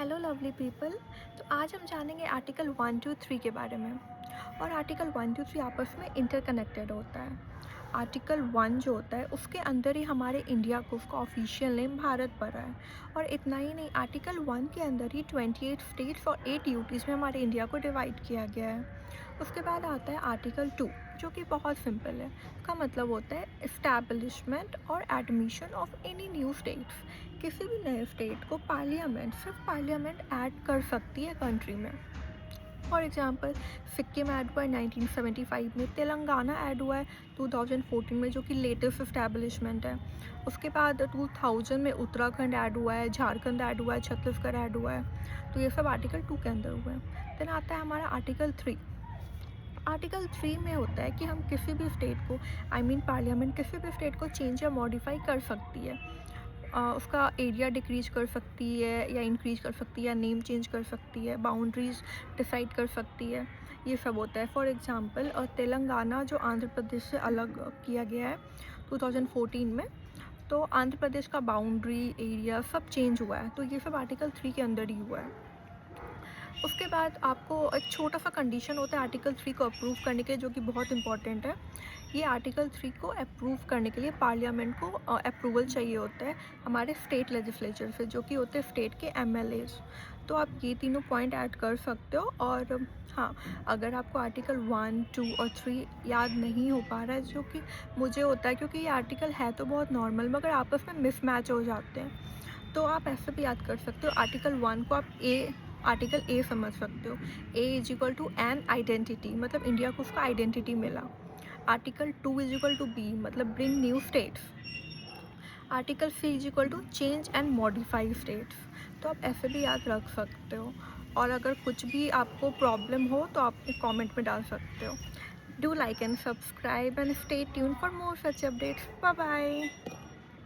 Hello lovely people. तो आज हम जानेंगे आर्टिकल 123 के बारे में। और आर्टिकल 123 आपस में इंटरकनेक्टेड होता है। आर्टिकल 1 जो होता है उसके अंदर ही हमारे इंडिया को उसका ऑफिशियल नेम भारत पड़ा है। और इतना ही नहीं, आर्टिकल 1 के अंदर ही 28 स्टेट्स और 8 यूटीज़ में हमारे इंडिया को डिवाइड किया गया है। उसके बाद आता है आर्टिकल 2, जो कि बहुत सिंपल है। इसका मतलब होता है इस्टेब्लिशमेंट और admission of any new states. किसी भी नए स्टेट को सिर्फ पार्लियामेंट ऐड कर सकती है कंट्री में। फॉर एग्जांपल, सिक्किम ऐड हुआ है 1975 में, तेलंगाना ऐड हुआ है 2014 में, जो कि लेटेस्ट इस्टेब्लिशमेंट है। उसके बाद 2000 में उत्तराखंड ऐड हुआ है, झारखंड ऐड हुआ है, छत्तीसगढ़ ऐड हुआ है। तो ये सब आर्टिकल 2 के अंदर हुआ है। देन आता है हमारा आर्टिकल 3। आर्टिकल 3 में होता है कि हम किसी भी स्टेट को पार्लियामेंट किसी भी स्टेट को चेंज या मॉडिफाई कर सकती है। उसका एरिया डिक्रीज कर सकती है या इंक्रीज कर सकती है, या नेम चेंज कर सकती है, बाउंड्रीज डिसाइड कर सकती है। ये सब होता है। फॉर एग्जांपल, तेलंगाना जो आंध्र प्रदेश से अलग किया गया है 2014 में, तो आंध्र प्रदेश का बाउंड्री एरिया सब चेंज हुआ है। तो ये सब आर्टिकल 3 के अंदर ही हुआ है। उसके बाद आपको एक छोटा सा कंडीशन होता है आर्टिकल 3 को अप्रूव करने के लिए, जो कि बहुत इंपॉर्टेंट है। ये आर्टिकल 3 को अप्रूव करने के लिए पार्लियामेंट को अप्रूवल चाहिए होता है हमारे स्टेट लेजिस्लेचर से, जो कि होते हैं स्टेट के एमएलएज। तो आप ये तीनों पॉइंट ऐड कर सकते हो। और हाँ, अगर आपको आर्टिकल 1, 2 और 3 याद नहीं हो पा रहा है, जो कि मुझे होता है क्योंकि ये आर्टिकल है तो बहुत नॉर्मल, मगर आपस में मिसमैच हो जाते हैं, तो आप ऐसे भी याद कर सकते हो। आर्टिकल 1 को आप आर्टिकल ए समझ सकते हो। A is equal to an identity, मतलब इंडिया को उसका आइडेंटिटी मिला। Article 2 is equal to B, मतलब bring new states. Article 3 is equal to change and modify states. तो आप ऐसे भी याद रख सकते हो। और अगर कुछ भी आपको प्रॉब्लम हो तो आप कमेंट में डाल सकते हो। Do like and subscribe and stay tune for more such updates. Bye bye.